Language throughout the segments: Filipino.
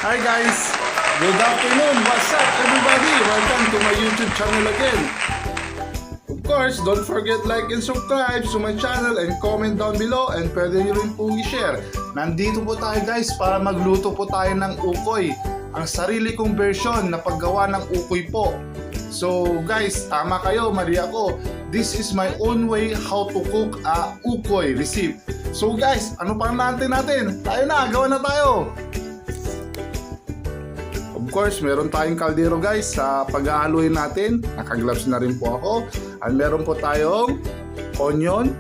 Hi guys! Good afternoon! What's up everybody? Welcome to my YouTube channel again. Of course, don't forget like and subscribe to my channel and comment down below and pwede nyo rin po i-share. Nandito po tayo guys para magluto po tayo ng ukoy. Ang sarili kong version na paggawa ng ukoy po. So guys, tama kayo, mali ako. This is my own way how to cook a ukoy recipe. So guys, ano pang natin? Tayo na, gawa na tayo! Of course, meron tayong kaldero guys sa pag-aaluin natin. Naka-gloves na rin po ako. At meron po tayong onion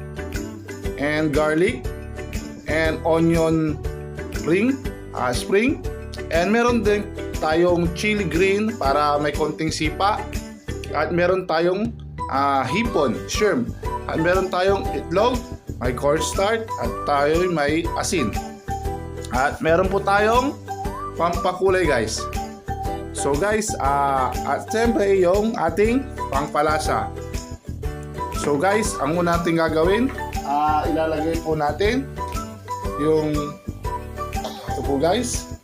and garlic and onion spring. And meron din tayong chili green para may konting sipa. At meron tayong hipon, shrimp. At meron tayong itlog, may cornstarch at tayo may asin. At meron po tayong pampakulay guys. So guys, at siyempre yung ating pangpalasa. So guys, ang una natin gagawin, ilalagay po natin yung ito po guys,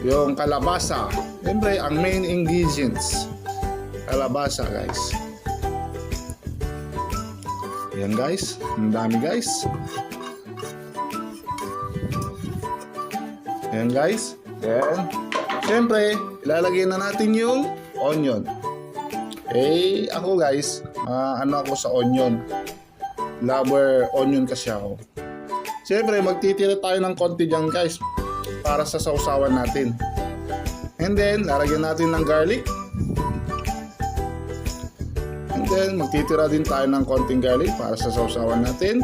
yung kalabasa. Siyempre, ang main ingredients, kalabasa guys. Ayan guys, ang dami guys. Ayan guys, then siyempre, ilalagay na natin yung onion. Ako guys, ano ako sa onion. Lover onion kasi ako. Siyempre, magtitira tayo ng konti dyan guys para sa sausawan natin. And then, lalagyan natin ng garlic. And then, magtitira din tayo ng konting garlic para sa sausawan natin.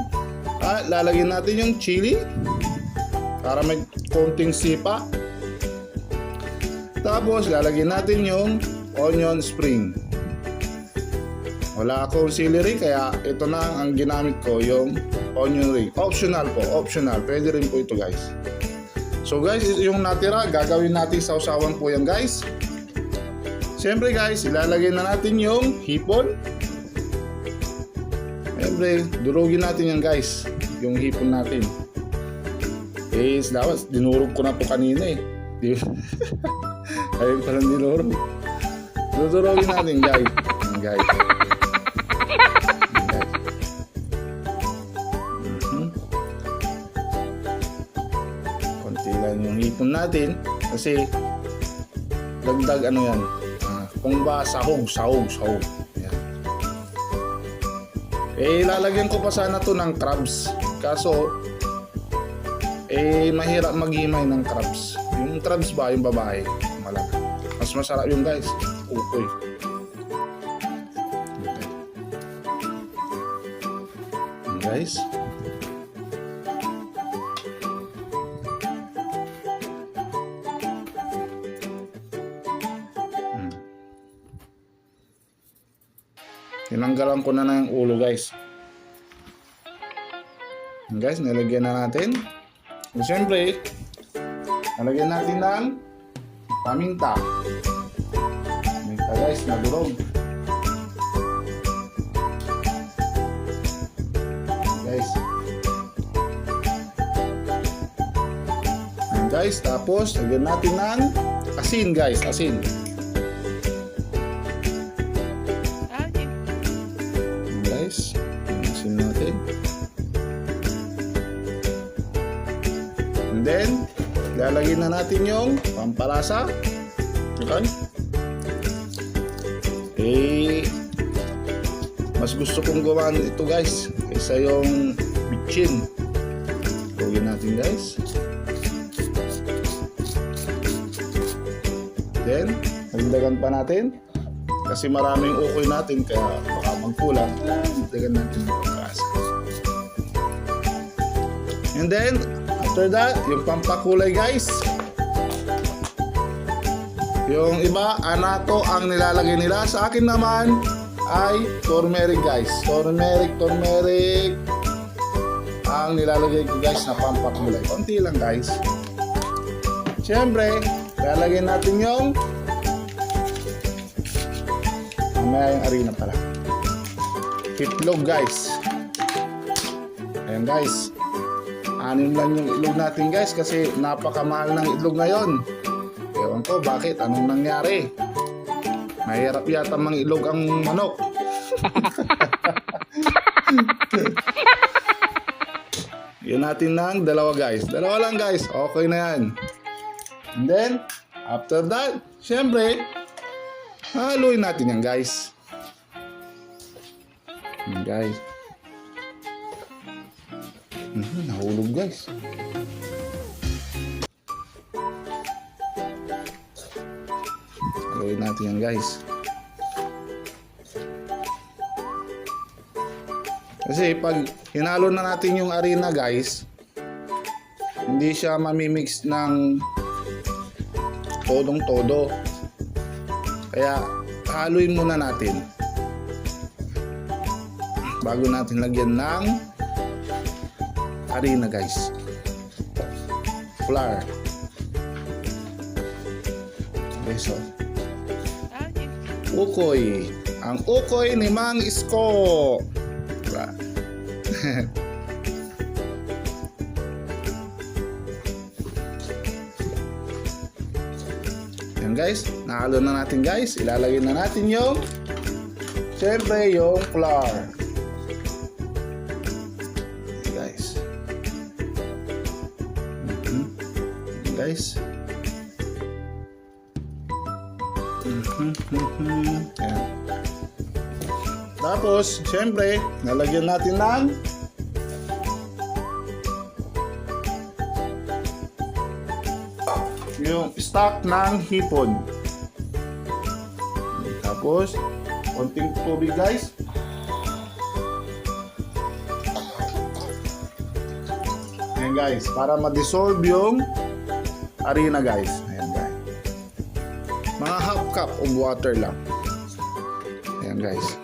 At lalagyan natin yung chili para may konting sipa. Tapos, lalagyan natin yung onion spring. Wala akong celery, kaya ito na ang ginamit ko, yung onion ring. Optional po, optional. Pwede rin po ito guys. So guys, yung natira, gagawin natin sausawan po yan guys. Siyempre guys, ilalagay na natin yung hipon. Siyempre, durugin natin yan guys, yung hipon natin. Dapat, dinurog ko na po kanina Ayun palang dinurog. Dudurogin natin guys. Konti lang yung hipon natin kasi dagdag ano yan, kung ba sahog. Yan. Lalagyan ko pa sana to ng crabs, kaso mahirap maghimay ng crabs. Yung crabs ba, yung babae, mas masarap yung guys, ukoy. Guys, tinanggalan ko na yung ulo guys. Guys, nilagyan na natin. So, siyempre, nalagyan natin ng paminta guys, na durog. Guys, tapos lagyan natin ng asin guys, asin. Guys, asin natin. And then, lalagyan na natin yung pampalasa. Okay. Mas gusto kong gawa ito guys kaysa yung bitchin. Gawin natin guys. Then, nagdagan pa natin kasi maraming ukoy natin kaya baka magkulang. Nagdagan natin yung pagkasa. And then, after that, yung pampakulay guys. Yung iba, anato ang nilalagay nila. Sa akin naman ay turmeric guys. Turmeric ang nilalagay ko guys na pampakulay. Konti lang guys. Siyempre, lalagyan natin yung mamaya yung harina pala. Itlog guys. Ayan guys. Anim lang yung itlog natin guys kasi napakamahal ng itlog ngayon. Ewan ko bakit, anong nangyari? Mahirap yata mangilog ang manok. Yan natin ng dalawa guys. Dalawa lang guys. Okay na yan. And then, after that, syempre, haluin natin yan guys. Yan guys. Nahulog guys. Haluin natin yan guys. Kasi pag hinalo na natin yung harina guys, hindi siya mamimix ng todong-todo. Kaya haluin muna natin bago natin lagyan ng harina guys. Flour. Okay, so ukoy. Ang ukoy ni Mang Isko. Yan guys, nahalo na natin guys. Ilalagay na natin yung syempre yung flour. Guys. Guys. Yan. Tapos, syempre, nalagyan natin ng yung stock ng hipon. Tapos, konting tubig guys. Ayan guys, para ma-dissolve yung harina guys. Ayan guys. Mga half cup of water lang. Ayan guys.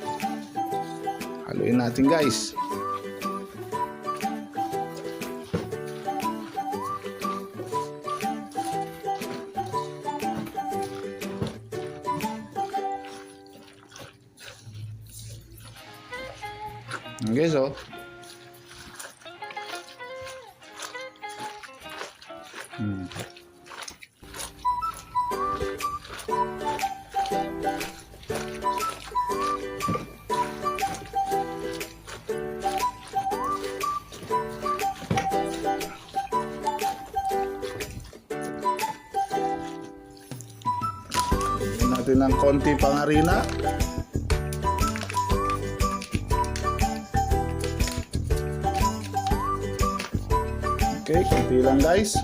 Haluin natin guys. Okay, so natin ng konti pang harina. Okay, konti lang guys.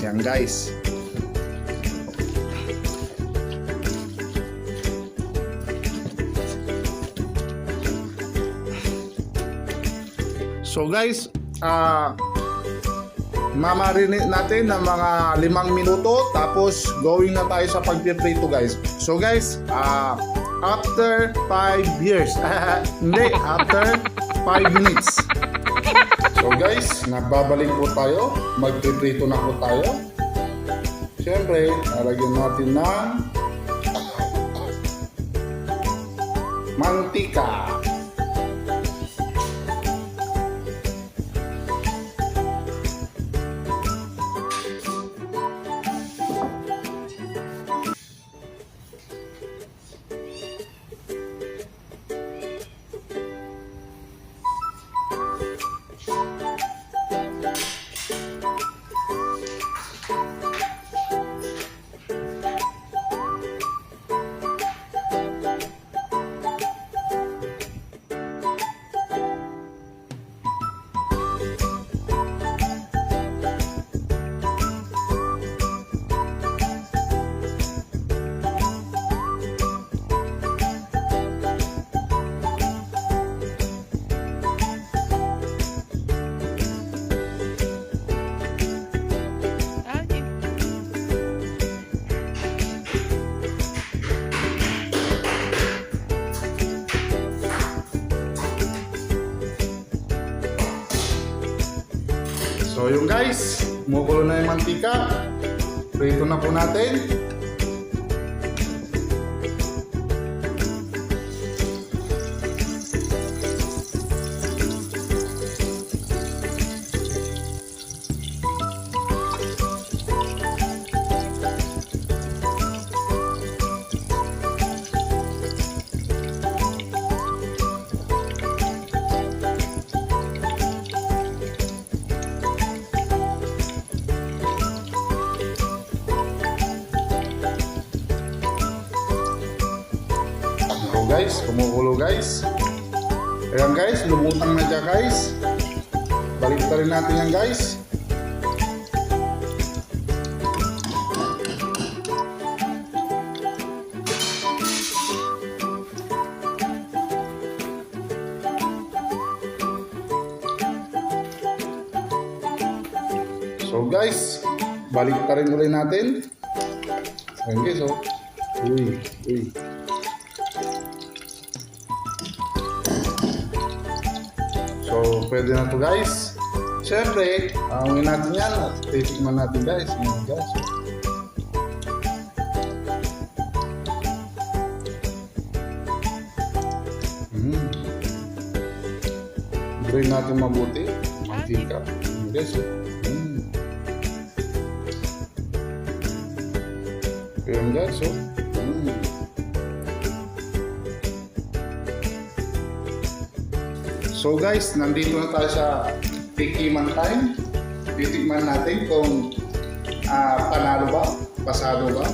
Yan guys. So guys, mamarinate natin ng mga 5 minuto tapos going na tayo sa pagpiprito guys. So guys, after 5 years, hindi, after 5 minutes. So guys, nagbabalik po tayo, magpiprito na po tayo. Siyempre, lalagyan natin ng mantika. So yung guys, kumukulo na yung mantika. Prito na po natin. Guys, kumukulo guys. Ayan guys, lumutang na dyan guys. Balik rin natin yan guys. So guys, balik rin ulit natin. Ayan guys, oh. Uy. So, pwede na to guys. Siyempre, angin natin yan at titikman natin guys. Ayan guys. Drain natin mabuti. Mantika. Ayan guys. Ayan guys. So guys, nandito na tayo sa tikiman time. Titikman natin kung panalo ba, pasado ba.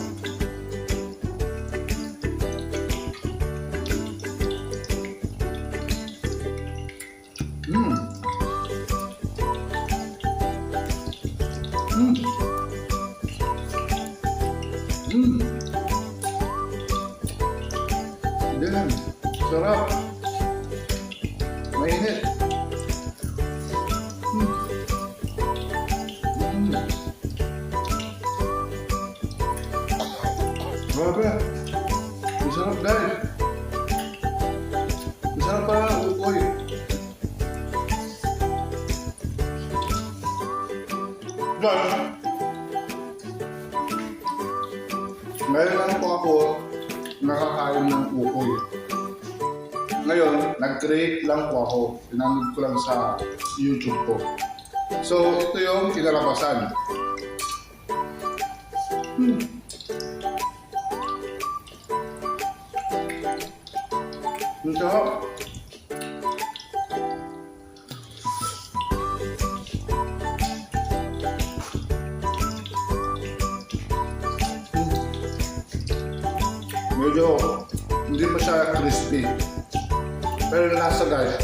Ganun, sarap. Mainit. Grabe. Masarap guys. Masarap pa ukoy. Guys, ngayon lang po ako nakakain ng ukoy. Ngayon, nag-create lang po ako. Pinanood ko lang sa YouTube ko. So, ito yung kinalabasan. Ang sarap. Medyo hindi pa siya crispy. Pero yung lasa guys,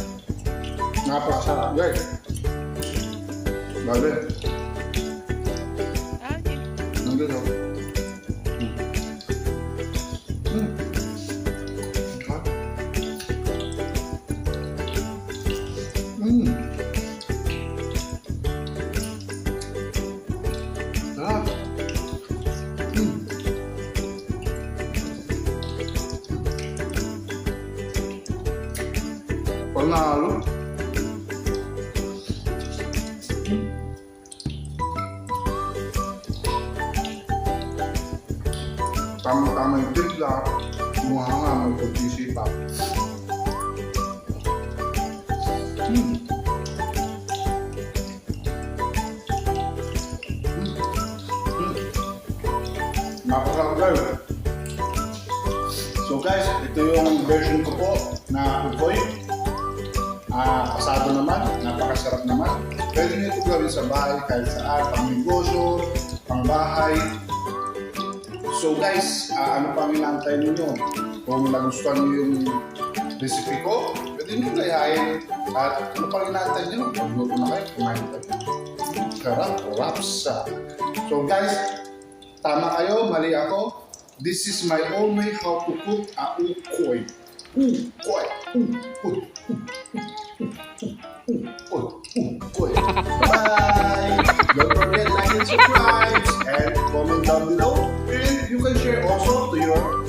napakasarap guys. Grabe. Nandito. Sarap. Panalo. Tama-tama yung timpla, mukha nga magpag-isipa. Napakasarap guys. So guys, ito yung version ko po na ukoy. Pasado naman, napakasarap naman. Pwede nyo ito gawin sa bahay, kahit saan, pang negosyo, pang bahay. So guys, ano pang inaantay ninyo? Kung nagustuhan nyo yung recipe ko, pwede nyo layain. At ano pang inaantay nyo? Magluto na kayo, kumain kayo. Sarap, rapsa. So guys, tama kayo, mali ako. This is my own way how to cook a ukoy. Ukoy. Bye! Don't forget like and subscribe and comment down below. And you can share also to your